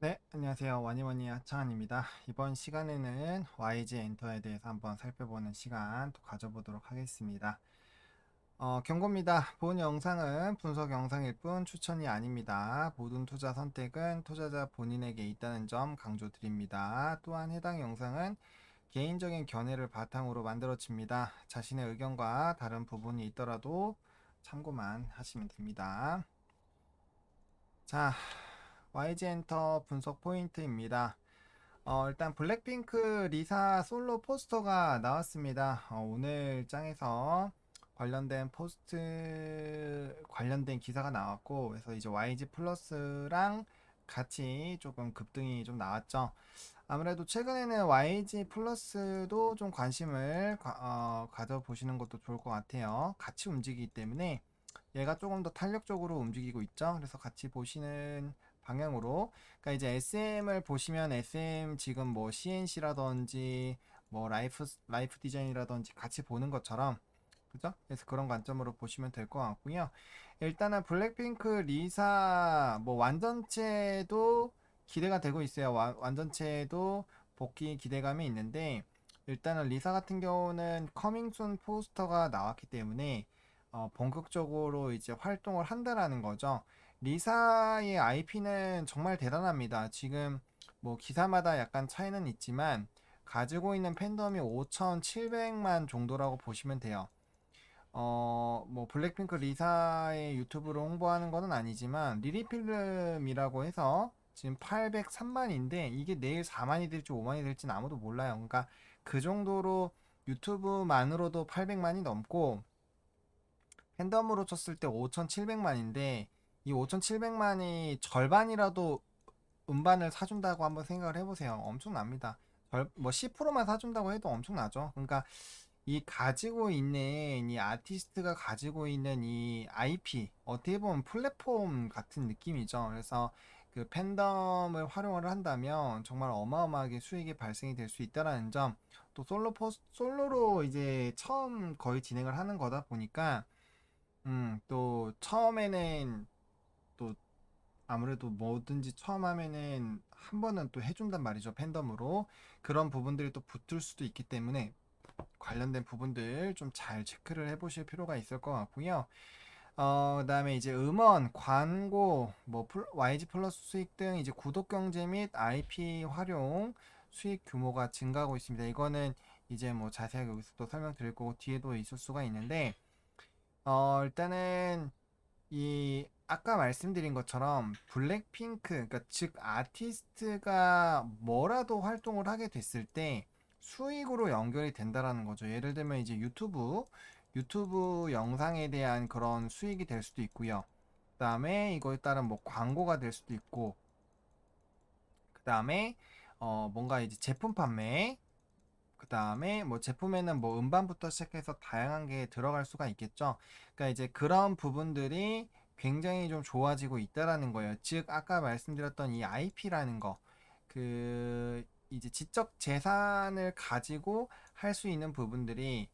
네, 안녕하세요. 와니와니 하창한입니다. 이번 시간에는 YG 엔터에 대해서 한번 살펴보는 시간 또 가져보도록 하겠습니다. 경고입니다. 본 영상은 분석 영상일 뿐 추천이 아닙니다. 모든 투자 선택은 투자자 본인에게 있다는 점 강조드립니다. 또한 해당 영상은 개인적인 견해를 바탕으로 만들어집니다. 자신의 의견과 다른 부분이 있더라도 참고만 하시면 됩니다. 자, YG 엔터 분석 포인트입니다. 일단 블랙핑크 리사 솔로 포스터가 나왔습니다. 오늘 장에서 관련된 기사가 나왔고, 그래서 이제 YG 플러스랑 같이 조금 급등이 좀 나왔죠. 아무래도 최근에는 YG 플러스도 좀 관심을 가져보시는 것도 좋을 것 같아요. 같이 움직이기 때문에 얘가 조금 더 탄력적으로 움직이고 있죠. 그래서 같이 보시는 방향으로, 그러니까 이제 SM을 보시면 SM 지금 뭐 CNC라든지 뭐 라이프 디자인이라든지 같이 보는 것처럼, 그죠? 그래서 그런 관점으로 보시면 될 것 같고요. 일단은 블랙핑크 리사 뭐 완전체도 기대가 되고 있어요. 완전체도 복귀 기대감이 있는데, 일단은 리사 같은 경우는 커밍순 포스터가 나왔기 때문에 본격적으로 이제 활동을 한다라는 거죠. 리사의 IP는 정말 대단합니다. 지금 뭐 기사마다 약간 차이는 있지만 가지고 있는 팬덤이 5,700만 정도라고 보시면 돼요. 뭐 블랙핑크 리사의 유튜브를 홍보하는 것은 아니지만 리리필름이라고 해서 지금 803만인데 이게 내일 4만이 될지 5만이 될지는 아무도 몰라요. 그러니까 그 정도로 유튜브만으로도 800만이 넘고 팬덤으로 쳤을 때 5,700만인데 이 5,700만이 절반이라도 음반을 사준다고 한번 생각을 해보세요. 엄청납니다. 뭐 10%만 사준다고 해도 엄청나죠. 그러니까 이 가지고 있는 이 아티스트가 가지고 있는 이 IP 어떻게 보면 플랫폼 같은 느낌이죠. 그래서 그 팬덤을 활용을 한다면 정말 어마어마하게 수익이 발생이 될 수 있다라는 점, 또 솔로로 이제 처음 거의 진행을 하는 거다 보니까 또 처음에는 또 아무래도 뭐든지 처음 하면은 한 번은 또 해준단 말이죠. 팬덤으로. 그런 부분들이 또 붙을 수도 있기 때문에 관련된 부분들 좀 잘 체크를 해보실 필요가 있을 것 같고요. 그다음에 이제 음원, 광고, 뭐 YG 플러스 수익 등 이제 구독 경제 및 IP 활용 수익 규모가 증가하고 있습니다. 이거는 이제 뭐 자세하게 여기서 또 설명드릴 거고 뒤에도 있을 수가 있는데, 일단은 이 아까 말씀드린 것처럼 블랙핑크, 그러니까 즉 아티스트가 뭐라도 활동을 하게 됐을 때 수익으로 연결이 된다라는 거죠. 예를 들면 이제 유튜브 영상에 대한 그런 수익이 될 수도 있고요. 그다음에 이거에 따른 뭐 광고가 될 수도 있고, 그다음에 뭔가 이제 제품 판매, 그 다음에 뭐 제품에는 뭐 음반부터 시작해서 다양한 게 들어갈 수가 있겠죠. 그러니까 이제 그런 부분들이 굉장히 좀 좋아지고 있다라는 거예요. 즉 아까 말씀드렸던 이 IP라는 거, 그 이제 지적 재산을 가지고 할 수 있는 부분들이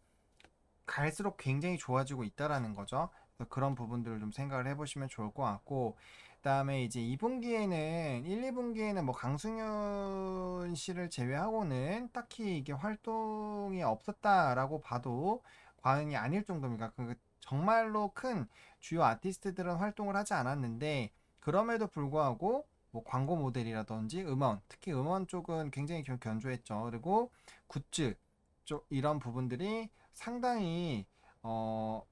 갈수록 굉장히 좋아지고 있다라는 거죠. 그래서 그런 부분들을 좀 생각을 해보시면 좋을 것 같고, 그다음에 이제 2분기에는 1, 2분기에는 뭐 강승윤 씨를 제외하고는 딱히 이게 활동이 없었다라고 봐도 과언이 아닐 정도입니다. 그 정말로 큰 주요 아티스트들은 활동을 하지 않았는데, 그럼에도 불구하고 뭐 광고 모델이라든지 음원, 특히 음원 쪽은 굉장히 견조했죠. 그리고 굿즈 쪽 이런 부분들이 상당히 어,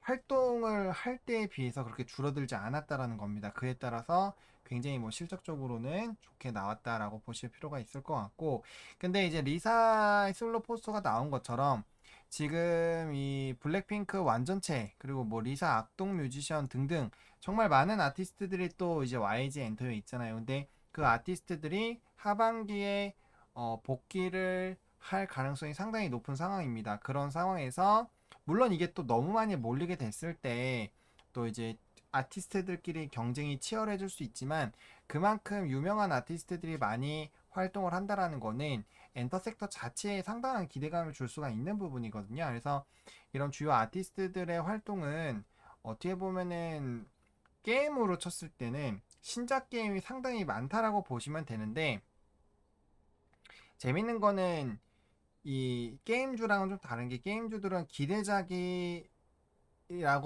활동을 할 때에 비해서 그렇게 줄어들지 않았다라는 겁니다. 그에 따라서 굉장히 뭐 실적적으로는 좋게 나왔다라고 보실 필요가 있을 것 같고, 근데 이제 리사의 솔로 포스터가 나온 것처럼 지금 이 블랙핑크 완전체, 그리고 뭐 리사 악동 뮤지션 등등 정말 많은 아티스트들이 또 이제 YG 엔터에 있잖아요. 근데 그 아티스트들이 하반기에 복귀를 할 가능성이 상당히 높은 상황입니다. 그런 상황에서 물론 이게 또 너무 많이 몰리게 됐을 때 또 이제 아티스트들끼리 경쟁이 치열해질 수 있지만, 그만큼 유명한 아티스트들이 많이 활동을 한다라는 거는 엔터 섹터 자체에 상당한 기대감을 줄 수가 있는 부분이거든요. 그래서 이런 주요 아티스트들의 활동은 어떻게 보면은 게임으로 쳤을 때는 신작 게임이 상당히 많다라고 보시면 되는데, 재밌는 거는 이 게임주랑은 좀 다른 게, 게임주들은 기대작이라고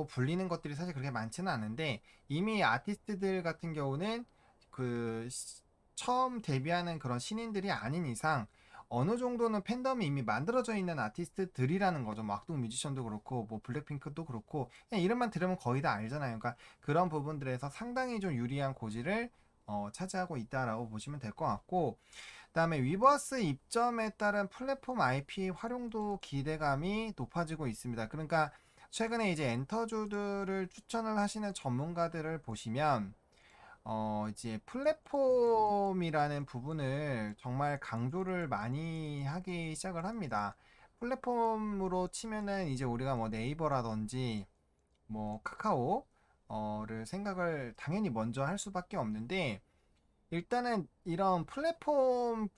불리는 것들이 사실 그렇게 많지는 않은데, 이미 아티스트들 같은 경우는 그 처음 데뷔하는 그런 신인들이 아닌 이상 어느 정도는 팬덤이 이미 만들어져 있는 아티스트들이라는 거죠. 뭐 악동 뮤지션도 그렇고 뭐 블랙핑크도 그렇고, 그냥 이름만 들으면 거의 다 알잖아요. 그러니까 그런 부분들에서 상당히 좀 유리한 고지를 차지하고 있다라고 보시면 될 것 같고, 그다음에 위버스 입점에 따른 플랫폼 IP 활용도 기대감이 높아지고 있습니다. 그러니까 최근에 이제 엔터주들을 추천을 하시는 전문가들을 보시면 이제 플랫폼이라는 부분을 정말 강조를 많이 하기 시작을 합니다. 플랫폼으로 치면은 이제 우리가 뭐 네이버라든지 뭐 카카오를 생각을 당연히 먼저 할 수밖에 없는데, 일단은 이런 플랫폼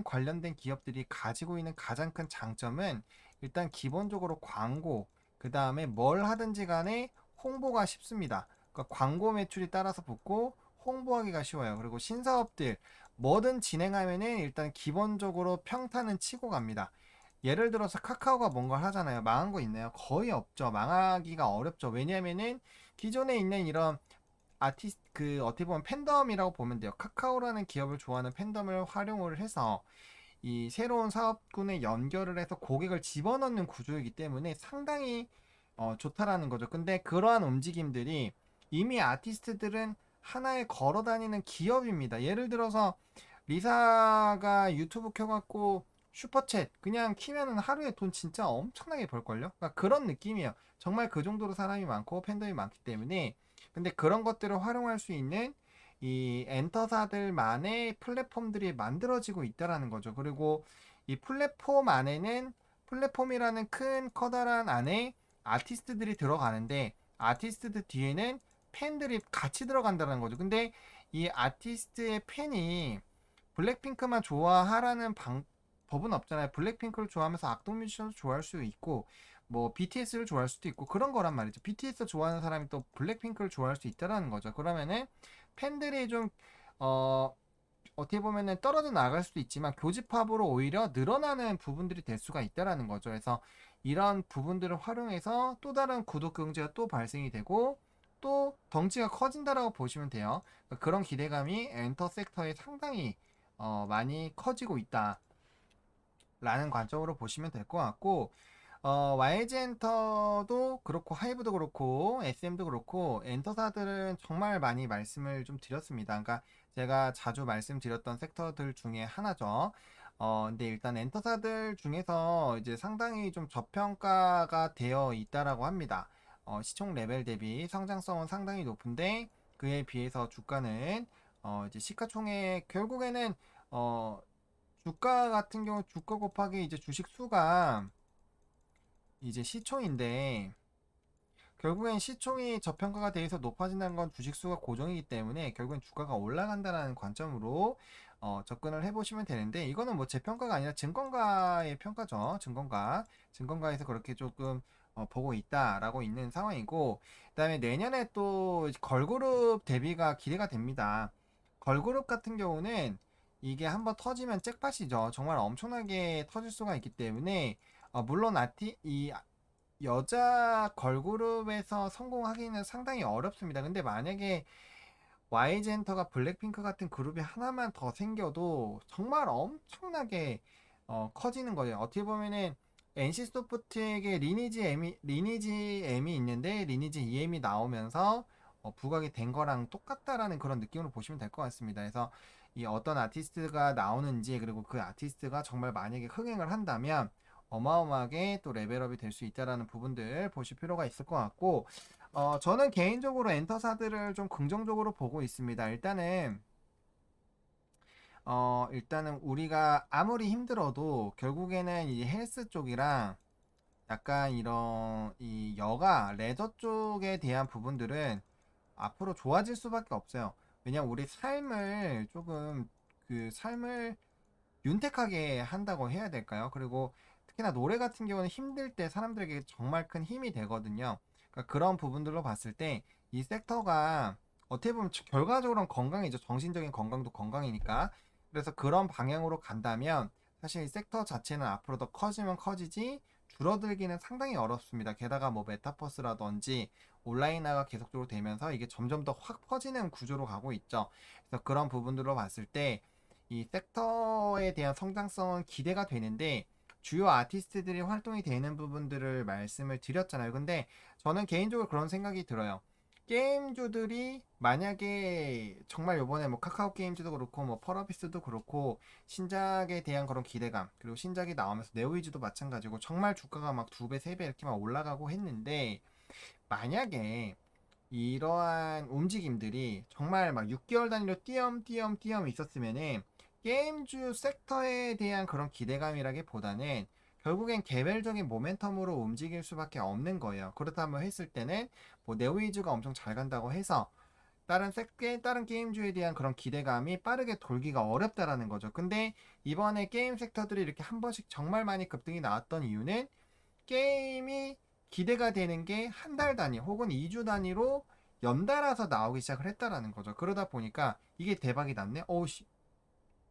관련된 기업들이 가지고 있는 가장 큰 장점은 일단 기본적으로 광고, 그 다음에 뭘 하든지 간에 홍보가 쉽습니다. 그러니까 광고 매출이 따라서 붙고 홍보하기가 쉬워요. 그리고 신사업들 뭐든 진행하면은 일단 기본적으로 평타는 치고 갑니다. 예를 들어서 카카오가 뭔가 하잖아요. 망한 거 있나요? 거의 없죠. 망하기가 어렵죠. 왜냐면은 기존에 있는 이런 아티스트, 그 어떻게 보면 팬덤이라고 보면 돼요. 카카오라는 기업을 좋아하는 팬덤을 활용을 해서 이 새로운 사업군에 연결을 해서 고객을 집어넣는 구조이기 때문에 상당히 좋다라는 거죠. 근데 그러한 움직임들이 이미 아티스트들은 하나에 걸어 다니는 기업입니다. 예를 들어서 리사가 유튜브 켜갖고 슈퍼챗 그냥 키면은 하루에 돈 진짜 엄청나게 벌걸요? 그러니까 그런 느낌이에요. 정말 그 정도로 사람이 많고 팬덤이 많기 때문에. 근데 그런 것들을 활용할 수 있는 이 엔터사들만의 플랫폼들이 만들어지고 있다라는 거죠. 그리고 이 플랫폼 안에는, 플랫폼이라는 큰 커다란 안에 아티스트들이 들어가는데, 아티스트들 뒤에는 팬들이 같이 들어간다는 거죠. 근데 이 아티스트의 팬이 블랙핑크만 좋아하라는 법은 없잖아요. 블랙핑크를 좋아하면서 악동 뮤지션도 좋아할 수 있고, 뭐 BTS를 좋아할 수도 있고 그런 거란 말이죠. BTS 좋아하는 사람이 또 블랙핑크를 좋아할 수 있다라는 거죠. 그러면은 팬들이 좀 어, 어떻게 보면은 떨어져 나갈 수도 있지만 교집합으로 오히려 늘어나는 부분들이 될 수가 있다라는 거죠. 그래서 이런 부분들을 활용해서 또 다른 구독 경제가 또 발생이 되고 또 덩치가 커진다라고 보시면 돼요. 그러니까 그런 기대감이 엔터 섹터에 상당히 많이 커지고 있다라는 관점으로 보시면 될 것 같고, YG 엔터도 그렇고 하이브도 그렇고 SM도 그렇고 엔터사들은 정말 많이 말씀을 좀 드렸습니다. 그러니까 제가 자주 말씀드렸던 섹터들 중에 하나죠. 근데 일단 엔터사들 중에서 이제 상당히 좀 저평가가 되어 있다라고 합니다. 시총 레벨 대비 성장성은 상당히 높은데 그에 비해서 주가는 이제 시가총액 결국에는 어, 주가 같은 경우 주가 곱하기 이제 주식 수가 이제 시총인데, 결국엔 시총이 저평가가 돼서 높아진다는 건 주식수가 고정이기 때문에 결국엔 주가가 올라간다는 관점으로 접근을 해보시면 되는데, 이거는 뭐 제 평가가 아니라 증권가의 평가죠. 증권가에서 그렇게 조금 보고 있다라고 있는 상황이고, 그다음에 내년에 또 걸그룹 데뷔가 기대가 됩니다. 걸그룹 같은 경우는 이게 한번 터지면 잭팟이죠. 정말 엄청나게 터질 수가 있기 때문에 물론 이 여자 걸그룹에서 성공하기는 상당히 어렵습니다. 근데 만약에 Y젠터가 블랙핑크 같은 그룹이 하나만 더 생겨도 정말 엄청나게 커지는 거예요. 어떻게 보면은 NC 소프트에게 리니지 M이 있는데 리니지 EM이 나오면서 부각이 된 거랑 똑같다라는 그런 느낌으로 보시면 될 것 같습니다. 그래서 이 어떤 아티스트가 나오는지, 그리고 그 아티스트가 정말 만약에 흥행을 한다면 어마어마하게 또 레벨업이 될 수 있다라는 부분들 보실 필요가 있을 것 같고, 저는 개인적으로 엔터사들을 좀 긍정적으로 보고 있습니다. 일단은 우리가 아무리 힘들어도 결국에는 이 헬스 쪽이랑 약간 이런 이 여가 레저 쪽에 대한 부분들은 앞으로 좋아질 수밖에 없어요. 왜냐면 우리 삶을 조금, 그 삶을 윤택하게 한다고 해야 될까요? 그리고 특히나 노래 같은 경우는 힘들 때 사람들에게 정말 큰 힘이 되거든요. 그러니까 그런 부분들로 봤을 때 이 섹터가 어떻게 보면 결과적으로는 건강이죠. 정신적인 건강도 건강이니까. 그래서 그런 방향으로 간다면 사실 섹터 자체는 앞으로 더 커지면 커지지 줄어들기는 상당히 어렵습니다. 게다가 뭐 메타버스라든지 온라인화가 계속적으로 되면서 이게 점점 더 확 퍼지는 구조로 가고 있죠. 그래서 그런 부분들로 봤을 때 이 섹터에 대한 성장성은 기대가 되는데 주요 아티스트들이 활동이 되는 부분들을 말씀을 드렸잖아요. 근데 저는 개인적으로 그런 생각이 들어요. 게임주들이 만약에 정말 요번에 뭐 카카오 게임즈도 그렇고 뭐 펄어비스도 그렇고 신작에 대한 그런 기대감 그리고 신작이 나오면서 네오이즈도 마찬가지고 정말 주가가 막 두 배, 세 배 이렇게 막 올라가고 했는데 만약에 이러한 움직임들이 정말 막 6개월 단위로 띄엄띄엄 있었으면은 게임주 섹터에 대한 그런 기대감이라기보다는 결국엔 개별적인 모멘텀으로 움직일 수밖에 없는 거예요. 그렇다면 했을 때는 뭐 네오이즈가 엄청 잘 간다고 해서 다른 게임주에 대한 그런 기대감이 빠르게 돌기가 어렵다라는 거죠. 근데 이번에 게임 섹터들이 이렇게 한 번씩 정말 많이 급등이 나왔던 이유는 게임이 기대가 되는 게 한 달 단위 혹은 2주 단위로 연달아서 나오기 시작을 했다라는 거죠. 그러다 보니까 이게 대박이 났네. 어우씨,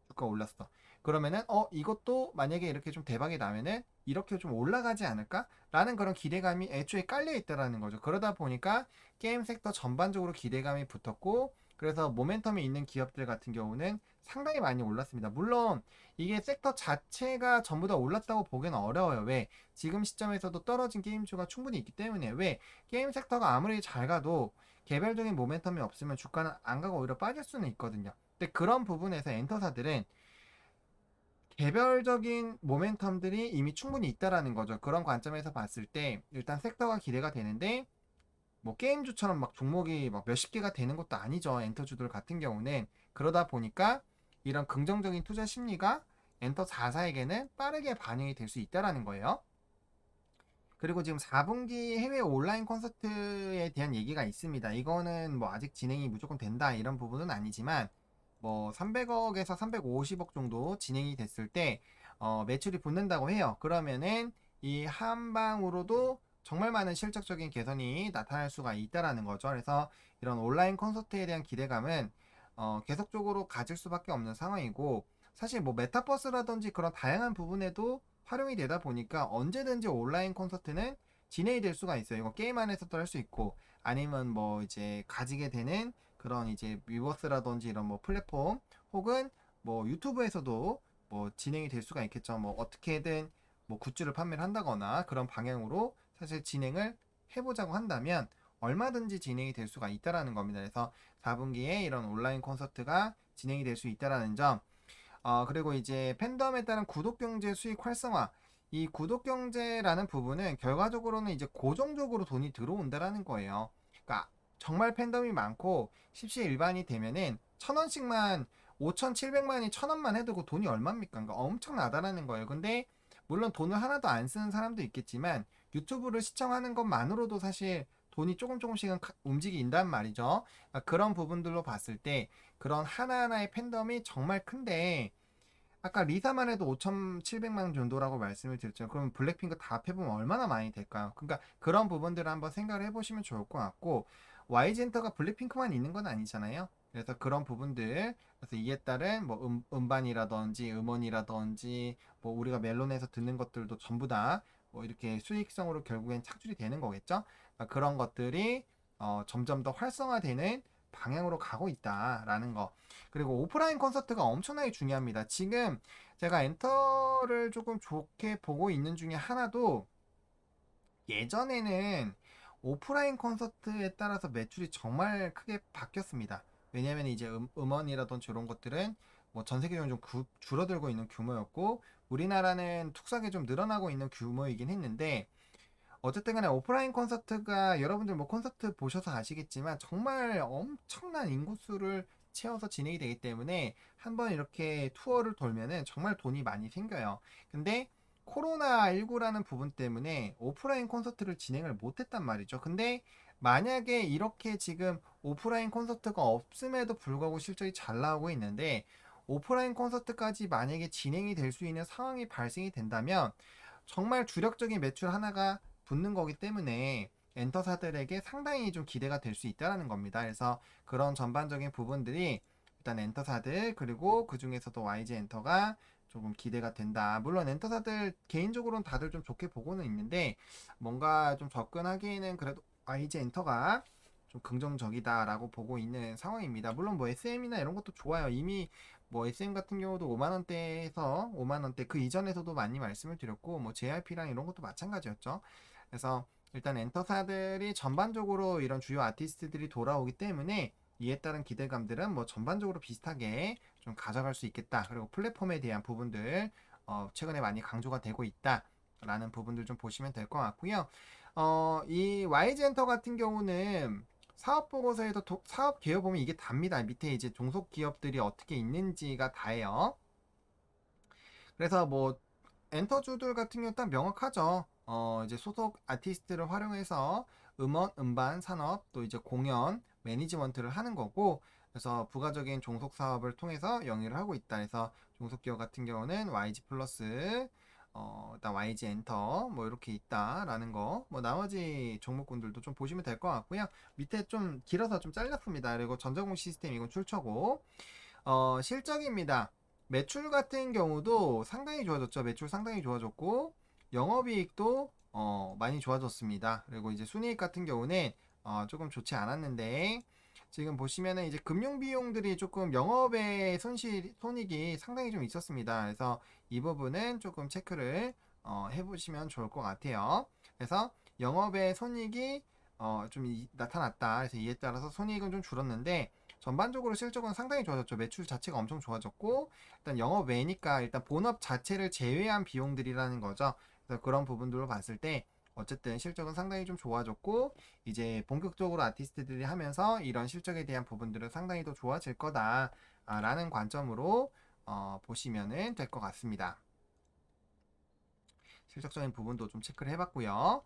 주가 올랐어. 그러면은 이것도 만약에 이렇게 좀 대박이 나면은 이렇게 좀 올라가지 않을까? 라는 그런 기대감이 애초에 깔려 있다라는 거죠. 그러다 보니까 게임 섹터 전반적으로 기대감이 붙었고 그래서 모멘텀이 있는 기업들 같은 경우는 상당히 많이 올랐습니다. 물론 이게 섹터 자체가 전부 다 올랐다고 보기는 어려워요. 왜? 지금 시점에서도 떨어진 게임주가 충분히 있기 때문에 왜? 게임 섹터가 아무리 잘 가도 개별적인 모멘텀이 없으면 주가는 안 가고 오히려 빠질 수는 있거든요. 근데 그런 부분에서 엔터사들은 개별적인 모멘텀들이 이미 충분히 있다라는 거죠. 그런 관점에서 봤을 때 일단 섹터가 기대가 되는데 뭐 게임주처럼 막 종목이 막 몇십 개가 되는 것도 아니죠. 엔터주들 같은 경우는 그러다 보니까 이런 긍정적인 투자 심리가 엔터 4사에게는 빠르게 반영이 될 수 있다라는 거예요. 그리고 지금 4분기 해외 온라인 콘서트에 대한 얘기가 있습니다. 이거는 뭐 아직 진행이 무조건 된다 이런 부분은 아니지만 뭐 300억에서 350억 정도 진행이 됐을 때 매출이 붙는다고 해요. 그러면은 이 한 방으로도 정말 많은 실적적인 개선이 나타날 수가 있다라는 거죠. 그래서 이런 온라인 콘서트에 대한 기대감은 계속적으로 가질 수밖에 없는 상황이고 사실 뭐 메타버스라든지 그런 다양한 부분에도 활용이 되다 보니까 언제든지 온라인 콘서트는 진행이 될 수가 있어요. 이거 게임 안에서도 할 수 있고 아니면 뭐 이제 가지게 되는 그런 이제 위버스라든지 이런 뭐 플랫폼 혹은 뭐 유튜브에서도 뭐 진행이 될 수가 있겠죠. 뭐 어떻게든 뭐 굿즈를 판매를 한다거나 그런 방향으로 사실 진행을 해보자고 한다면 얼마든지 진행이 될 수가 있다라는 겁니다. 그래서 4분기에 이런 온라인 콘서트가 진행이 될 수 있다라는 점. 그리고 이제 팬덤에 따른 구독 경제 수익 활성화. 이 구독 경제라는 부분은 결과적으로는 이제 고정적으로 돈이 들어온다라는 거예요. 그러니까 정말 팬덤이 많고 십시일반이 되면은 천 원씩만 5,700만이 천 원만 해도 그 돈이 얼마입니까? 그러니까 엄청나다라는 거예요. 근데 물론 돈을 하나도 안 쓰는 사람도 있겠지만 유튜브를 시청하는 것만으로도 사실 돈이 조금씩은 움직인단 말이죠. 그러니까 그런 부분들로 봤을 때 그런 하나하나의 팬덤이 정말 큰데 아까 리사만 해도 5,700만 정도라고 말씀을 드렸죠. 그럼 블랙핑크 다 합해보면 얼마나 많이 될까요? 그러니까 그런 부분들을 한번 생각을 해보시면 좋을 것 같고 YG엔터가 블랙핑크만 있는 건 아니잖아요. 그래서 그런 부분들 그래서 이에 따른 뭐 음반이라든지 음원이라든지 뭐 우리가 멜론에서 듣는 것들도 전부 다 뭐 이렇게 수익성으로 결국엔 착출이 되는 거겠죠. 그러니까 그런 것들이 점점 더 활성화되는 방향으로 가고 있다라는 거. 그리고 오프라인 콘서트가 엄청나게 중요합니다. 지금 제가 엔터를 조금 좋게 보고 있는 중에 하나도 예전에는 오프라인 콘서트에 따라서 매출이 정말 크게 바뀌었습니다. 왜냐하면 이제 음원이라든지 이런 것들은 뭐 전 세계적으로 좀 줄어들고 있는 규모였고 우리나라는 툭하게 좀 늘어나고 있는 규모이긴 했는데 어쨌든 간에 오프라인 콘서트가 여러분들 뭐 콘서트 보셔서 아시겠지만 정말 엄청난 인구수를 채워서 진행이 되기 때문에 한번 이렇게 투어를 돌면은 정말 돈이 많이 생겨요. 근데 코로나19라는 부분 때문에 오프라인 콘서트를 진행을 못했단 말이죠. 근데 만약에 이렇게 지금 오프라인 콘서트가 없음에도 불구하고 실적이 잘 나오고 있는데 오프라인 콘서트까지 만약에 진행이 될 수 있는 상황이 발생이 된다면 정말 주력적인 매출 하나가 붙는 거기 때문에 엔터사들에게 상당히 좀 기대가 될 수 있다라는 겁니다. 그래서 그런 전반적인 부분들이 일단 엔터사들 그리고 그 중에서도 YG 엔터가 조금 기대가 된다. 물론 엔터사들 개인적으로는 다들 좀 좋게 보고는 있는데 뭔가 좀 접근하기에는 그래도 YG 엔터가 좀 긍정적이다라고 보고 있는 상황입니다. 물론 뭐 SM이나 이런 것도 좋아요. 이미 뭐 SM 같은 경우도 5만 원대에서 5만 원대 그 이전에서도 많이 말씀을 드렸고 뭐 JYP랑 이런 것도 마찬가지였죠. 그래서 일단 엔터사들이 전반적으로 이런 주요 아티스트들이 돌아오기 때문에 이에 따른 기대감들은 뭐 전반적으로 비슷하게 좀 가져갈 수 있겠다. 그리고 플랫폼에 대한 부분들 최근에 많이 강조가 되고 있다라는 부분들 좀 보시면 될 것 같고요. 이 YG 엔터 같은 경우는 사업 보고서에도 사업 개요 보면 이게 답니다. 밑에 이제 종속 기업들이 어떻게 있는지가 다예요. 그래서 뭐 엔터주들 같은 경우 딱 명확하죠. 이제 소속 아티스트를 활용해서 음원, 음반, 산업, 또 이제 공연, 매니지먼트를 하는 거고, 그래서 부가적인 종속 사업을 통해서 영위를 하고 있다. 그래서 종속 기업 같은 경우는 YG 플러스, 일단 YG 엔터, 뭐 이렇게 있다라는 거. 뭐 나머지 종목군들도 좀 보시면 될 것 같고요. 밑에 좀 길어서 좀 잘렸습니다. 그리고 전자공 시스템 이건 출처고, 실적입니다. 매출 같은 경우도 상당히 좋아졌죠. 매출 상당히 좋아졌고 영업이익도 많이 좋아졌습니다. 그리고 이제 순이익 같은 경우는 조금 좋지 않았는데 지금 보시면은 이제 금융 비용들이 조금 영업의 손익이 상당히 좀 있었습니다. 그래서 이 부분은 조금 체크를 해보시면 좋을 것 같아요. 그래서 영업의 손익이 좀 나타났다. 그래서 이에 따라서 손익은 좀 줄었는데 전반적으로 실적은 상당히 좋아졌죠. 매출 자체가 엄청 좋아졌고 일단 영업 외니까 일단 본업 자체를 제외한 비용들이라는 거죠. 그래서 그런 부분들로 봤을 때 어쨌든 실적은 상당히 좀 좋아졌고 이제 본격적으로 아티스트들이 하면서 이런 실적에 대한 부분들은 상당히 더 좋아질 거다라는 관점으로 보시면은 될 것 같습니다. 실적적인 부분도 좀 체크를 해봤고요.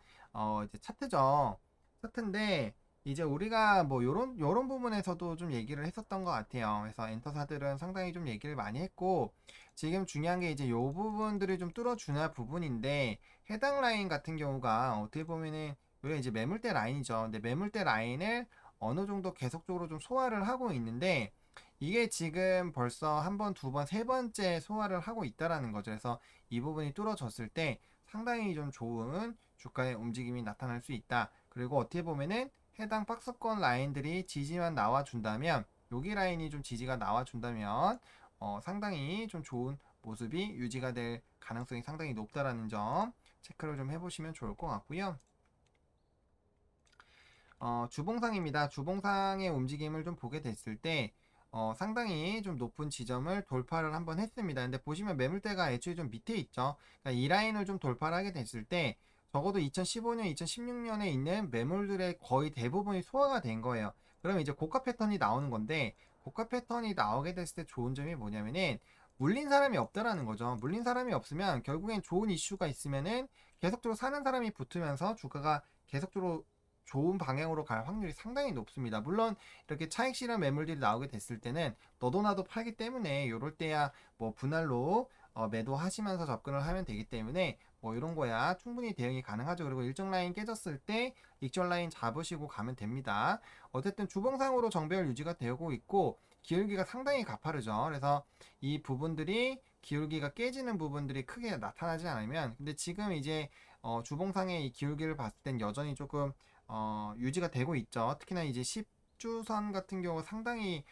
이제 차트죠. 차트인데 이제 우리가 뭐 요런 부분에서도 좀 얘기를 했었던 것 같아요. 그래서 엔터사들은 상당히 좀 얘기를 많이 했고 지금 중요한 게 이제 요 부분들이 좀 뚫어주나 부분인데 해당 라인 같은 경우가 어떻게 보면은 우리가 이제 매물대 라인이죠. 근데 매물대 라인을 어느 정도 계속적으로 좀 소화를 하고 있는데 이게 지금 벌써 한 번, 두 번, 세 번째 소화를 하고 있다라는 거죠. 그래서 이 부분이 뚫어졌을 때 상당히 좀 좋은 주가의 움직임이 나타날 수 있다. 그리고 어떻게 보면은 해당 박스권 라인들이 지지만 나와준다면 여기 라인이 좀 지지가 나와준다면 상당히 좀 좋은 모습이 유지가 될 가능성이 상당히 높다라는 점 체크를 좀 해보시면 좋을 것 같고요. 주봉상입니다. 주봉상의 움직임을 좀 보게 됐을 때 상당히 좀 높은 지점을 돌파를 한번 했습니다. 근데 보시면 매물대가 애초에 좀 밑에 있죠. 그러니까 이 라인을 좀 돌파를 하게 됐을 때 적어도 2015년, 2016년에 있는 매물들의 거의 대부분이 소화가 된 거예요. 그럼 이제 고가 패턴이 나오는 건데 고가 패턴이 나오게 됐을 때 좋은 점이 뭐냐면은 물린 사람이 없다라는 거죠. 물린 사람이 없으면 결국엔 좋은 이슈가 있으면은 계속적으로 사는 사람이 붙으면서 주가가 계속적으로 좋은 방향으로 갈 확률이 상당히 높습니다. 물론 이렇게 차익 실현 매물들이 나오게 됐을 때는 너도 나도 팔기 때문에 이럴 때야 뭐 분할로 매도하시면서 접근을 하면 되기 때문에 뭐 이런 거야 충분히 대응이 가능하죠. 그리고 일정 라인 깨졌을 때 익절 라인 잡으시고 가면 됩니다. 어쨌든 주봉상으로 정배열 유지가 되고 있고 기울기가 상당히 가파르죠. 그래서 이 부분들이 기울기가 깨지는 부분들이 크게 나타나지 않으면 근데 지금 이제 주봉상의 이 기울기를 봤을 땐 여전히 조금 유지가 되고 있죠. 특히나 이제 10주선 같은 경우 상당히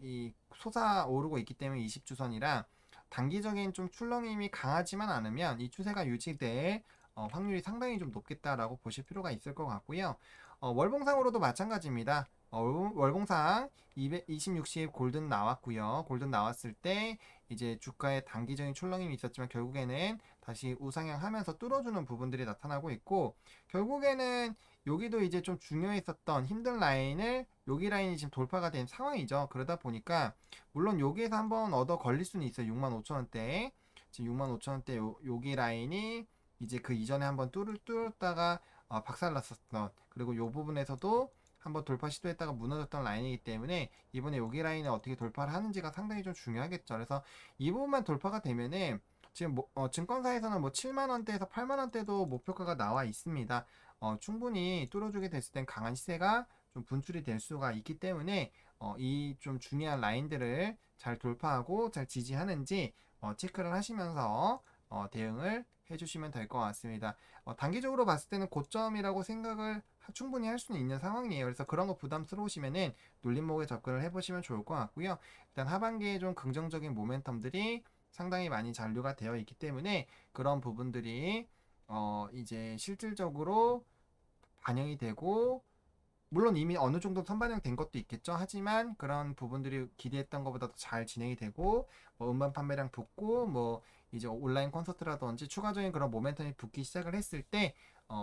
이 솟아오르고 있기 때문에 20주선이랑 단기적인 좀 출렁임이 강하지만 않으면 이 추세가 유지될 확률이 상당히 좀 높겠다라고 보실 필요가 있을 것 같고요. 월봉상으로도 마찬가지입니다. 월봉상 220, 60 골든 나왔고요. 골든 나왔을 때 이제 주가에 단기적인 출렁임이 있었지만 결국에는 다시 우상향 하면서 뚫어주는 부분들이 나타나고 있고 결국에는 여기도 이제 좀 중요했었던 힘든 라인을 여기 라인이 지금 돌파가 된 상황이죠. 그러다 보니까 물론 여기에서 한번 얻어 걸릴 수는 있어요. 65,000원대 지금 65,000원대 여기 라인이 이제 그 이전에 한번 뚫었다가 박살났었던 그리고 요 부분에서도 한번 돌파 시도했다가 무너졌던 라인이기 때문에 이번에 여기 라인을 어떻게 돌파를 하는지가 상당히 좀 중요하겠죠. 그래서 이 부분만 돌파가 되면은 지금 증권사에서는 뭐 7만원대에서 8만원대도 목표가가 나와 있습니다. 충분히 뚫어주게 됐을 땐 강한 시세가 좀 분출이 될 수가 있기 때문에 이 좀 중요한 라인들을 잘 돌파하고 잘 지지하는지 체크를 하시면서 대응을 해주시면 될 것 같습니다. 단기적으로 봤을 때는 고점이라고 생각을 충분히 할 수는 있는 상황이에요. 그래서 그런 거 부담스러우시면은 눌림목에 접근을 해보시면 좋을 것 같고요. 일단 하반기에 좀 긍정적인 모멘텀들이 상당히 많이 잔류가 되어 있기 때문에 그런 부분들이 이제 실질적으로 반영이 되고 물론 이미 어느 정도 선반영된 것도 있겠죠. 하지만 그런 부분들이 기대했던 것보다 더 잘 진행이 되고 뭐 음반 판매량 붙고 뭐 이제 온라인 콘서트라든지 추가적인 그런 모멘텀이 붙기 시작을 했을 때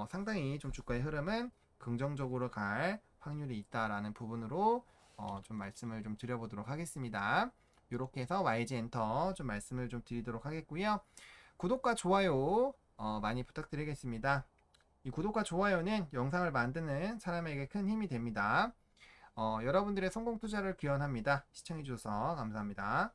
상당히 좀 주가의 흐름은 긍정적으로 갈 확률이 있다라는 부분으로 좀 말씀을 좀 드려보도록 하겠습니다. 이렇게 해서 YG 엔터 좀 말씀을 좀 드리도록 하겠고요. 구독과 좋아요 많이 부탁드리겠습니다. 이 구독과 좋아요는 영상을 만드는 사람에게 큰 힘이 됩니다. 여러분들의 성공 투자를 기원합니다. 시청해주셔서 감사합니다.